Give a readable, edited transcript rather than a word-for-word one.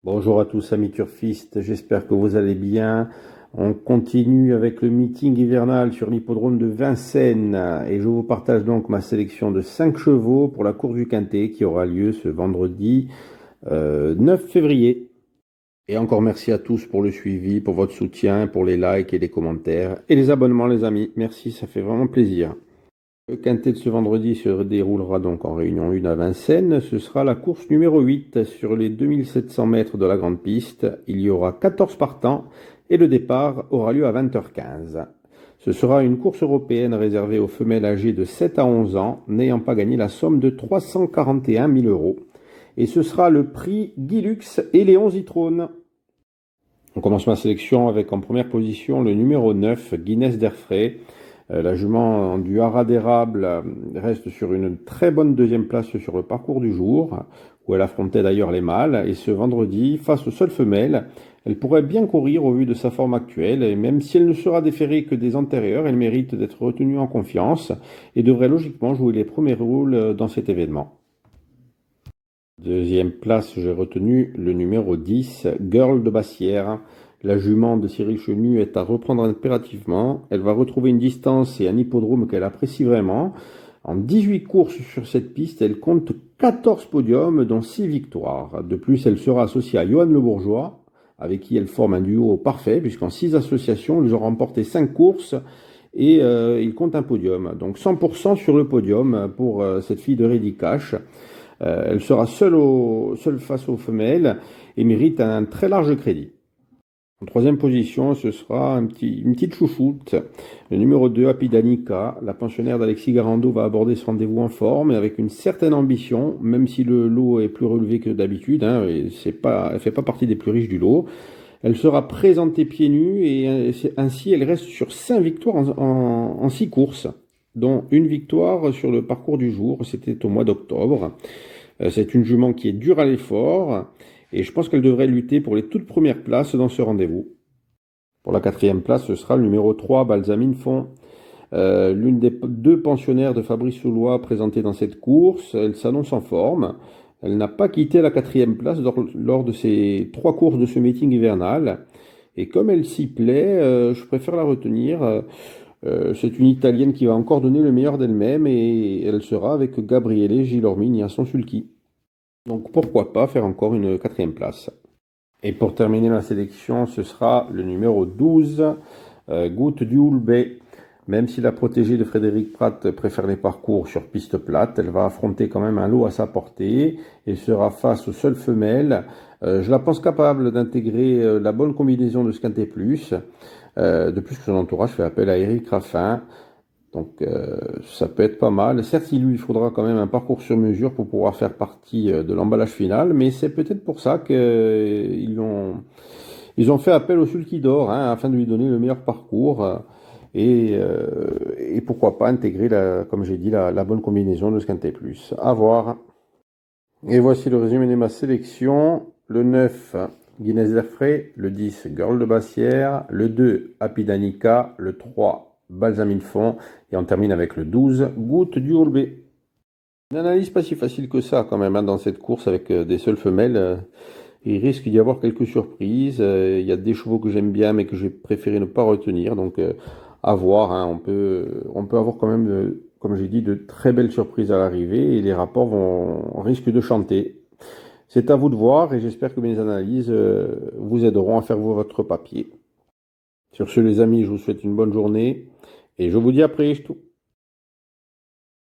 Bonjour à tous amis turfistes, j'espère que vous allez bien. On continue avec le meeting hivernal sur l'hippodrome de Vincennes et je vous partage donc ma sélection de 5 chevaux pour la course du Quintet qui aura lieu ce vendredi 9 février. Et encore merci à tous pour le suivi, pour votre soutien, pour les likes et les commentaires et les abonnements les amis. Merci, ça fait vraiment plaisir. Le Quintet de ce vendredi se déroulera donc en réunion 1 à Vincennes. Ce sera la course numéro 8 sur les 2700 mètres de la grande piste. Il y aura 14 partants et le départ aura lieu à 20h15. Ce sera une course européenne réservée aux femelles âgées de 7 à 11 ans, n'ayant pas gagné la somme de 341 000 euros. Et ce sera le prix Guy Lux et Léon Zitrone. On commence ma sélection avec en première position le numéro 9, Guinness d'Airfray. La jument du Haras d'érable reste sur une très bonne deuxième place sur le parcours du jour, où elle affrontait d'ailleurs les mâles. Et ce vendredi, face aux seules femelles, elle pourrait bien courir au vu de sa forme actuelle. Et même si elle ne sera déférée que des antérieures, elle mérite d'être retenue en confiance et devrait logiquement jouer les premiers rôles dans cet événement. Deuxième place, j'ai retenu le numéro 10, Girl de Bassière. La jument de Cyril Chenu est à reprendre impérativement. Elle va retrouver une distance et un hippodrome qu'elle apprécie vraiment. En 18 courses sur cette piste, elle compte 14 podiums, dont 6 victoires. De plus, elle sera associée à Johan Le Bourgeois, avec qui elle forme un duo parfait, puisqu'en 6 associations, ils ont remporté 5 courses et ils comptent un podium. Donc 100% sur le podium pour cette fille de Reddy Cash. Elle sera seule face aux femelles et mérite un très large crédit. En troisième position, ce sera une petite chouchoute. Le numéro 2, Happy Danica. La pensionnaire d'Alexis Garando va aborder ce rendez-vous en forme et avec une certaine ambition, même si le lot est plus relevé que d'habitude. Elle fait pas partie des plus riches du lot. Elle sera présentée pieds nus et ainsi elle reste sur 5 victoires en 6 courses, dont une victoire sur le parcours du jour. C'était au mois d'octobre. C'est une jument qui est dure à l'effort. Et je pense qu'elle devrait lutter pour les toutes premières places dans ce rendez-vous. Pour la quatrième place, ce sera le numéro 3, Balsamine Font. L'une des 2 pensionnaires de Fabrice Soulois présentées dans cette course. Elle s'annonce en forme. Elle n'a pas quitté la 4e place lors de ses 3 courses de ce meeting hivernal. Et comme elle s'y plaît, je préfère la retenir. C'est une Italienne qui va encore donner le meilleur d'elle-même et elle sera avec Gabriele Gilormini à son sulky. Donc pourquoi pas faire encore une 4e place. Et pour terminer ma sélection, ce sera le numéro 12, Goutte du Houlbet. Même si la protégée de Frédéric Pratt préfère les parcours sur piste plate, elle va affronter quand même un lot à sa portée et sera face aux seules femelles. Je la pense capable d'intégrer la bonne combinaison de ce Quintet Plus. De plus que son entourage fait appel à Eric Raffin. Donc ça peut être pas mal. Certes, il lui faudra quand même un parcours sur mesure pour pouvoir faire partie de l'emballage final, mais c'est peut-être pour ça qu'ils ont fait appel au sulky d'or afin de lui donner le meilleur parcours et pourquoi pas intégrer, comme j'ai dit, la bonne combinaison de ce Quintet Plus. À voir. Et voici le résumé de ma sélection. Le 9, Guinness d'Airfray. Le 10, Girl de Bassière. Le 2, Happy Danica. Le 3, Balsamine Font, et on termine avec le 12, Goutte du Houlbet. Une analyse pas si facile que ça quand même dans cette course avec des seules femelles. Il risque d'y avoir quelques surprises. Il y a des chevaux que j'aime bien mais que j'ai préféré ne pas retenir. Donc à voir. On peut avoir quand même, comme j'ai dit, de très belles surprises à l'arrivée et les rapports risquent de chanter. C'est à vous de voir et j'espère que mes analyses vous aideront à faire votre papier. Sur ce les amis, je vous souhaite une bonne journée et je vous dis à après.